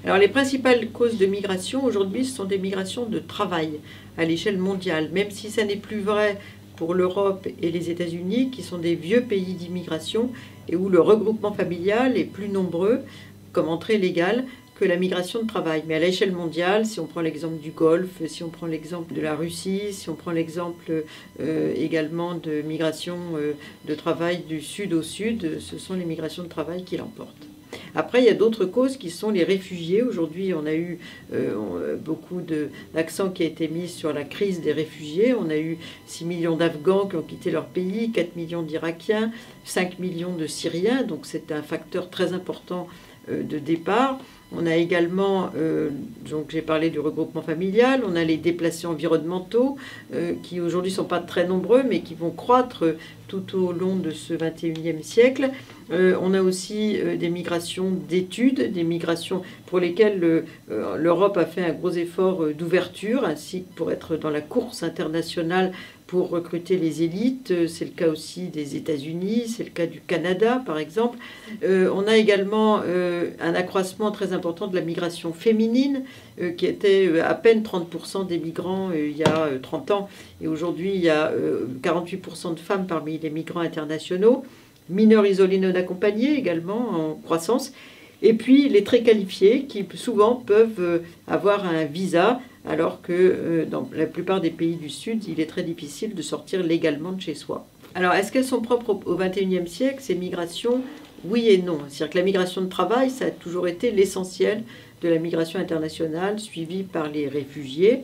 Alors les principales causes de migration aujourd'hui, ce sont des migrations de travail à l'échelle mondiale, même si ça n'est plus vrai pour l'Europe et les États-Unis, qui sont des vieux pays d'immigration et où le regroupement familial est plus nombreux comme entrée légale que la migration de travail. Mais à l'échelle mondiale, si on prend l'exemple du Golfe, si on prend l'exemple de la Russie, si on prend l'exemple également de migration de travail du sud au sud, ce sont les migrations de travail qui l'emportent. Après, il y a d'autres causes qui sont les réfugiés. Aujourd'hui, on a eu beaucoup d'accent qui a été mis sur la crise des réfugiés. On a eu 6 millions d'Afghans qui ont quitté leur pays, 4 millions d'Irakiens, 5 millions de Syriens. Donc c'est un facteur très important de départ. On a également, donc j'ai parlé du regroupement familial, on a les déplacés environnementaux qui aujourd'hui ne sont pas très nombreux mais qui vont croître tout au long de ce 21e siècle. On a aussi des migrations d'études, des migrations pour lesquelles l'Europe a fait un gros effort d'ouverture, ainsi que pour être dans la course internationale pour recruter les élites. C'est le cas aussi des États-Unis, c'est le cas du Canada par exemple. On a également un accroissement très important de la migration féminine, qui était à peine 30% des migrants il y a 30 ans. Et aujourd'hui, il y a 48% de femmes parmi les migrants internationaux. Mineurs isolés non accompagnés également en croissance. Et puis les très qualifiés qui souvent peuvent avoir un visa, alors que dans la plupart des pays du Sud, il est très difficile de sortir légalement de chez soi. Alors, est-ce qu'elles sont propres au XXIe siècle, ces migrations? Oui et non. C'est-à-dire que la migration de travail, ça a toujours été l'essentiel de la migration internationale, suivie par les réfugiés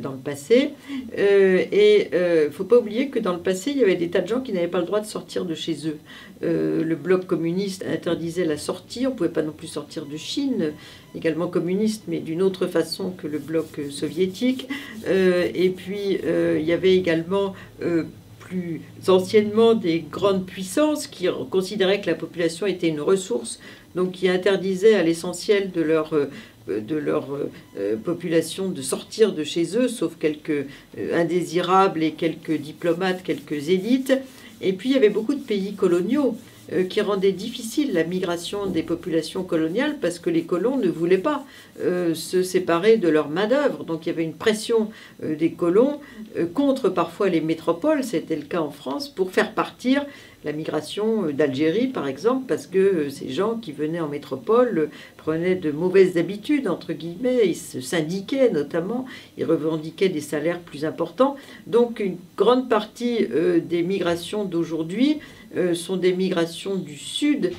dans le passé. Et il ne faut pas oublier que dans le passé, il y avait des tas de gens qui n'avaient pas le droit de sortir de chez eux. Le bloc communiste interdisait la sortie, on ne pouvait pas non plus sortir de Chine, également communiste, mais d'une autre façon que le bloc soviétique. Et puis, il y avait également plus anciennement des grandes puissances qui considéraient que la population était une ressource, donc qui interdisaient à l'essentiel de leur population de sortir de chez eux, sauf quelques indésirables et quelques diplomates, quelques élites. Et puis il y avait beaucoup de pays coloniaux qui rendaient difficile la migration des populations coloniales parce que les colons ne voulaient pas se séparer de leur main-d'œuvre. Donc il y avait une pression des colons contre parfois les métropoles, c'était le cas en France, pour faire partir la migration d'Algérie, par exemple, parce que ces gens qui venaient en métropole prenaient de mauvaises habitudes, entre guillemets, ils se syndiquaient notamment, ils revendiquaient des salaires plus importants. Donc une grande partie des migrations d'aujourd'hui sont des migrations du Sud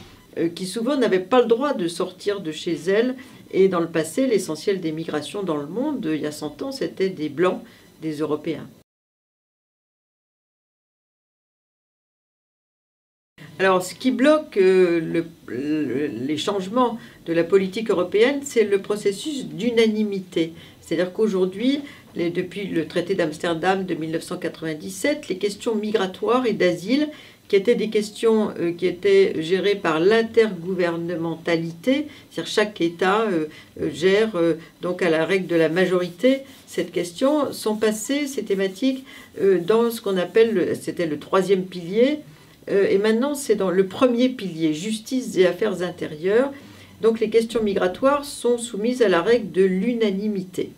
qui souvent n'avaient pas le droit de sortir de chez elles. Et dans le passé, l'essentiel des migrations dans le monde, il y a 100 ans, c'était des Blancs, des Européens. Alors, ce qui bloque les changements de la politique européenne, c'est le processus d'unanimité. C'est-à-dire qu'aujourd'hui, depuis le traité d'Amsterdam de 1997, les questions migratoires et d'asile, qui étaient des questions qui étaient gérées par l'intergouvernementalité, c'est-à-dire chaque État gère donc à la règle de la majorité cette question, sont passées, ces thématiques, dans ce qu'on appelle, c'était le troisième pilier, et maintenant c'est dans le premier pilier, justice et affaires intérieures. Donc les questions migratoires sont soumises à la règle de l'unanimité.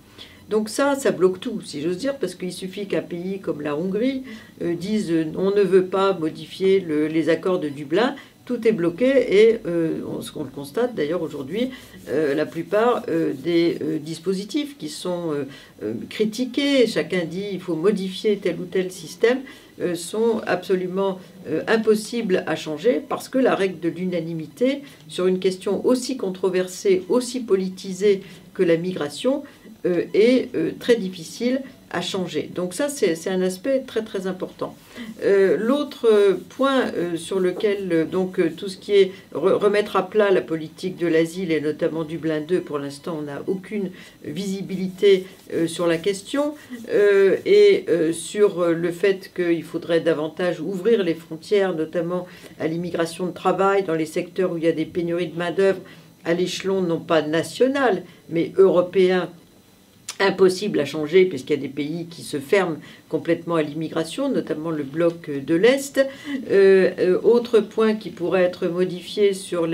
Donc ça bloque tout, si j'ose dire, parce qu'il suffit qu'un pays comme la Hongrie dise on ne veut pas modifier les accords de Dublin, tout est bloqué et ce qu'on le constate d'ailleurs aujourd'hui, la plupart des dispositifs qui sont critiqués, chacun dit il faut modifier tel ou tel système, sont absolument impossibles à changer parce que la règle de l'unanimité sur une question aussi controversée, aussi politisée que la migration est très difficile à changer. Donc ça, c'est un aspect très très important. L'autre point sur lequel donc tout ce qui est remettre à plat la politique de l'asile et notamment Dublin 2, pour l'instant on n'a aucune visibilité sur la question et sur le fait qu'il faudrait davantage ouvrir les frontières, notamment à l'immigration de travail dans les secteurs où il y a des pénuries de main-d'œuvre à l'échelon non pas national mais européen, impossible à changer puisqu'il y a des pays qui se ferment complètement à l'immigration, notamment le bloc de l'Est. Autre point qui pourrait être modifié sur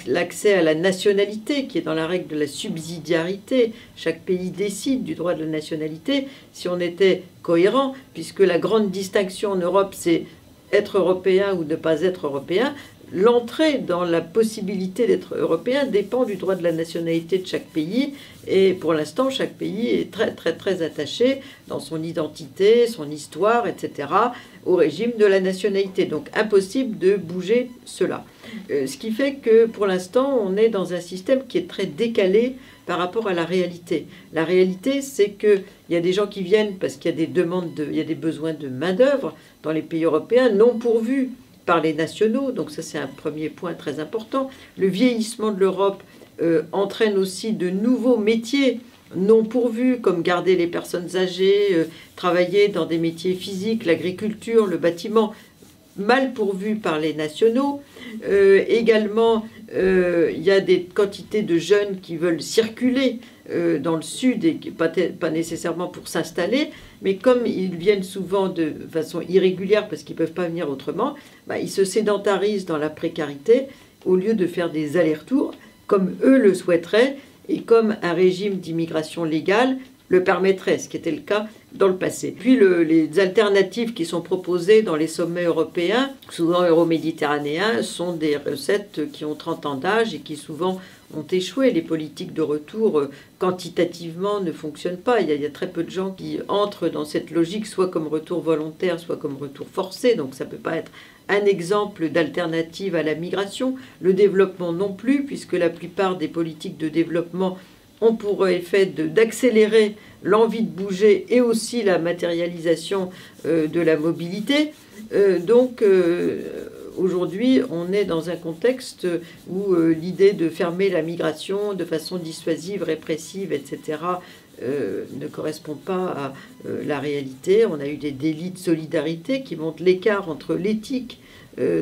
l'accès à la nationalité, qui est dans la règle de la subsidiarité. Chaque pays décide du droit de la nationalité. Si on était cohérent, puisque la grande distinction en Europe, c'est être européen ou ne pas être européen, l'entrée dans la possibilité d'être européen dépend du droit de la nationalité de chaque pays. Et pour l'instant, chaque pays est très, très, très attaché dans son identité, son histoire, etc., au régime de la nationalité. Donc, impossible de bouger cela. Ce qui fait que, pour l'instant, on est dans un système qui est très décalé par rapport à la réalité. La réalité, c'est qu'il y a des gens qui viennent parce qu'il y a des demandes, il y a des besoins de main-d'œuvre dans les pays européens non pourvus par les nationaux, donc ça c'est un premier point très important. Le vieillissement de l'Europe entraîne aussi de nouveaux métiers non pourvus, comme garder les personnes âgées, travailler dans des métiers physiques, l'agriculture, le bâtiment, mal pourvus par les nationaux. Également, il y a des quantités de jeunes qui veulent circuler dans le sud, et pas nécessairement pour s'installer, mais comme ils viennent souvent de façon irrégulière parce qu'ils ne peuvent pas venir autrement, ils se sédentarisent dans la précarité au lieu de faire des allers-retours comme eux le souhaiteraient et comme un régime d'immigration légale le permettrait, ce qui était le cas dans le passé. Puis les alternatives qui sont proposées dans les sommets européens, souvent euro-méditerranéens, sont des recettes qui ont 30 ans d'âge et qui souvent ont échoué. Les politiques de retour quantitativement ne fonctionnent pas. Il y a très peu de gens qui entrent dans cette logique, soit comme retour volontaire, soit comme retour forcé. Donc ça ne peut pas être un exemple d'alternative à la migration. Le développement non plus, puisque la plupart des politiques de développement ont pour effet d'accélérer l'envie de bouger et aussi la matérialisation de la mobilité. Donc aujourd'hui, on est dans un contexte où l'idée de fermer la migration de façon dissuasive, répressive, etc., ne correspond pas à la réalité. On a eu des délits de solidarité qui montrent l'écart entre l'éthique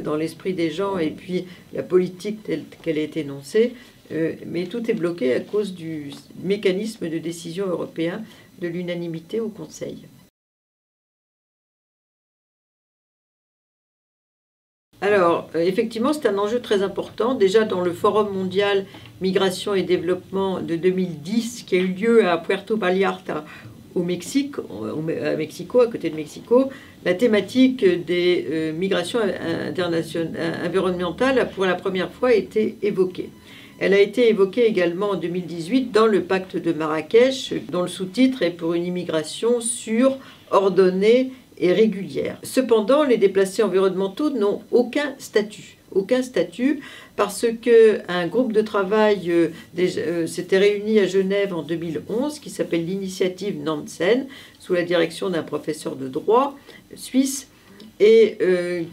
dans l'esprit des gens et puis la politique telle qu'elle est énoncée. Mais tout est bloqué à cause du mécanisme de décision européen de l'unanimité au Conseil. Alors, effectivement, c'est un enjeu très important. Déjà, dans le Forum mondial Migration et Développement de 2010, qui a eu lieu à Puerto Vallarta, au Mexique, à Mexico, à côté de Mexico, la thématique des migrations environnementales a pour la première fois été évoquée. Elle a été évoquée également en 2018 dans le pacte de Marrakech, dont le sous-titre est pour une immigration sûre, ordonnée et régulière. Cependant, les déplacés environnementaux n'ont aucun statut parce qu'un groupe de travail s'était réuni à Genève en 2011 qui s'appelle l'initiative Nansen, sous la direction d'un professeur de droit suisse, et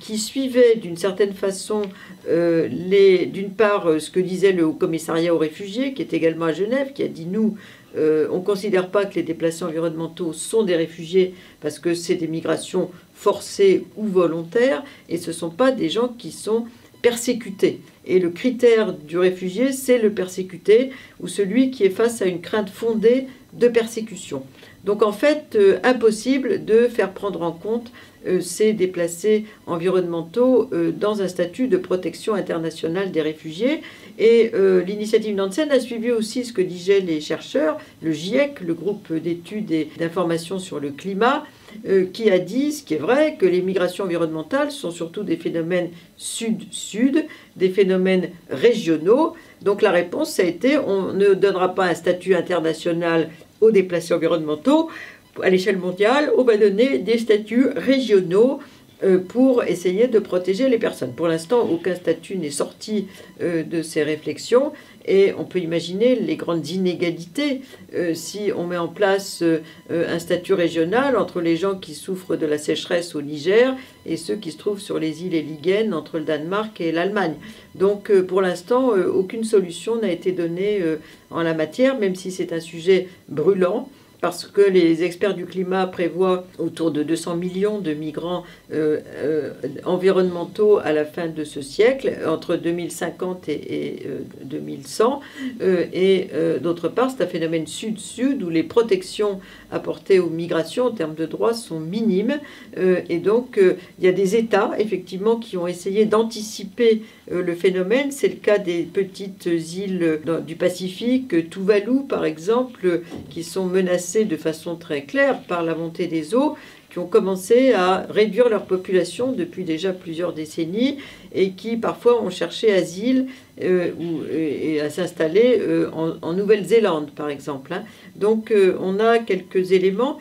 qui suivait d'une certaine façon d'une part ce que disait le Haut-Commissariat aux réfugiés, qui est également à Genève, qui a dit nous, on ne considère pas que les déplacés environnementaux sont des réfugiés parce que c'est des migrations forcées ou volontaires et ce ne sont pas des gens qui sont persécutés. Et le critère du réfugié, c'est le persécuté ou celui qui est face à une crainte fondée de persécution. Donc en fait, impossible de faire prendre en compte ces déplacés environnementaux dans un statut de protection internationale des réfugiés. Et l'initiative Nansen a suivi aussi ce que disaient les chercheurs, le GIEC, le groupe d'études et d'information sur le climat, qui a dit, ce qui est vrai, que les migrations environnementales sont surtout des phénomènes sud-sud, des phénomènes régionaux. Donc la réponse, ça a été, on ne donnera pas un statut international aux déplacés environnementaux. À l'échelle mondiale, on va donner des statuts régionaux pour essayer de protéger les personnes. Pour l'instant, aucun statut n'est sorti de ces réflexions et on peut imaginer les grandes inégalités si on met en place un statut régional entre les gens qui souffrent de la sécheresse au Niger et ceux qui se trouvent sur les îles Héligen entre le Danemark et l'Allemagne. Donc pour l'instant, aucune solution n'a été donnée en la matière, même si c'est un sujet brûlant, parce que les experts du climat prévoient autour de 200 millions de migrants environnementaux à la fin de ce siècle, entre 2050 et 2100. Et d'autre part, c'est un phénomène sud-sud où les protections apportées aux migrations en termes de droits sont minimes. Et donc, il y a des États, effectivement, qui ont essayé d'anticiper le phénomène. C'est le cas des petites îles du Pacifique, Tuvalu par exemple, qui sont menacées de façon très claire par la montée des eaux, qui ont commencé à réduire leur population depuis déjà plusieurs décennies et qui parfois ont cherché asile et à s'installer en Nouvelle-Zélande par exemple. Donc on a quelques éléments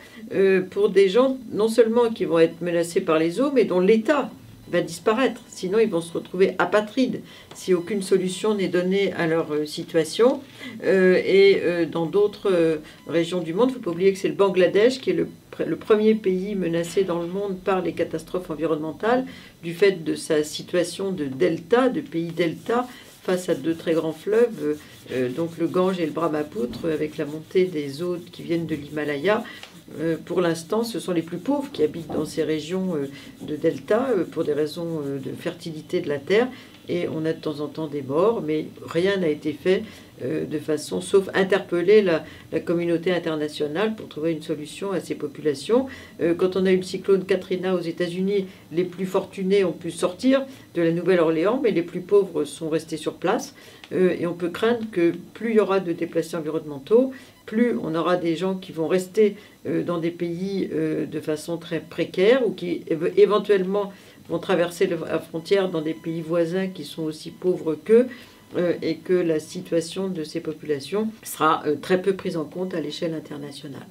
pour des gens non seulement qui vont être menacés par les eaux, mais dont l'État va disparaître. Sinon, ils vont se retrouver apatrides si aucune solution n'est donnée à leur situation. Dans d'autres régions du monde, il ne faut pas oublier que c'est le Bangladesh qui est le premier pays menacé dans le monde par les catastrophes environnementales du fait de sa situation de delta, de pays delta, face à deux très grands fleuves, donc le Gange et le Brahmapoutre, avec la montée des eaux qui viennent de l'Himalaya. Pour l'instant, ce sont les plus pauvres qui habitent dans ces régions de delta pour des raisons de fertilité de la terre. Et on a de temps en temps des morts, mais rien n'a été fait de façon, sauf interpeller la communauté internationale pour trouver une solution à ces populations. Quand on a eu le cyclone Katrina aux États-Unis, les plus fortunés ont pu sortir de la Nouvelle-Orléans, mais les plus pauvres sont restés sur place. Et on peut craindre que plus il y aura de déplacés environnementaux, plus on aura des gens qui vont rester dans des pays de façon très précaire ou qui éventuellement vont traverser la frontière dans des pays voisins qui sont aussi pauvres qu'eux et que la situation de ces populations sera très peu prise en compte à l'échelle internationale.